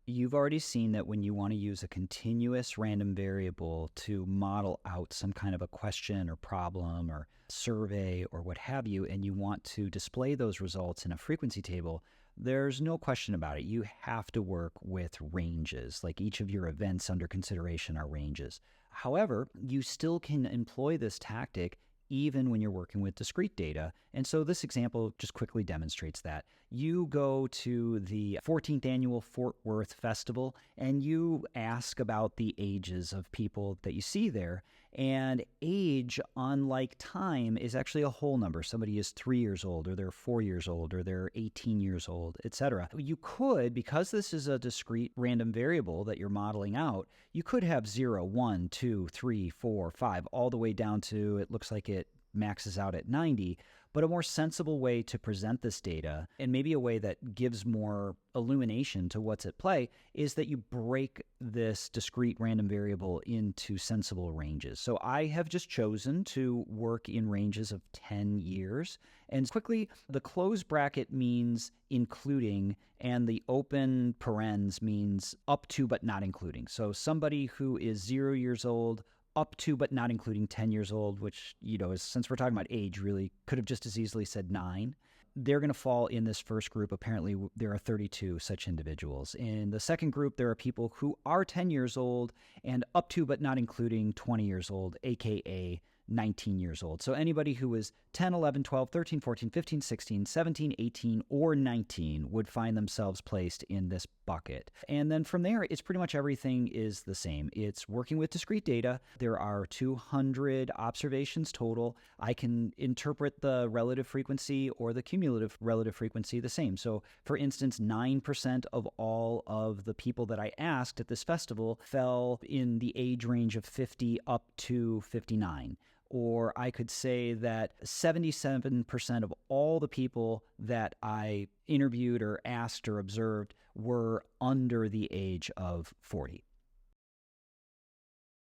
You've already seen that when you want to use a continuous random variable to model out some kind of a question or problem or survey or what have you, and you want to display those results in a frequency table, there's no question about it. You have to work with ranges. Like each of your events under consideration are ranges. However, you still can employ this tactic even when you're working with discrete data. And so this example just quickly demonstrates that. You go to the 14th annual Fort Worth Festival and you ask about the ages of people that you see there. And age, unlike time, is actually a whole number. Somebody is 3 years old, or they're 4 years old, or they're 18 years old, etc. You could, because this is a discrete random variable that you're modeling out, you could have 0, 1, 2, 3, 4, 5, all the way down to, it looks like it maxes out at 90, but a more sensible way to present this data, and maybe a way that gives more illumination to what's at play, is that you break this discrete random variable into sensible ranges. So I have just chosen to work in ranges of 10 years. And quickly, the close bracket means including, and the open parens means up to but not including. So somebody who is 0 years old up to but not including 10 years old, which, is, since we're talking about age, really could have just as easily said 9. They're going to fall in this first group. Apparently, there are 32 such individuals. In the second group, there are people who are 10 years old and up to but not including 20 years old, aka 19 years old. So anybody who is 10, 11, 12, 13, 14, 15, 16, 17, 18, or 19 would find themselves placed in this bucket. And then from there, it's pretty much everything is the same. It's working with discrete data. There are 200 observations total. I can interpret the relative frequency or the cumulative relative frequency the same. So for instance, 9% of all of the people that I asked at this festival fell in the age range of 50 up to 59. Or I could say that 77% of all the people that I interviewed or asked or observed were under the age of 40.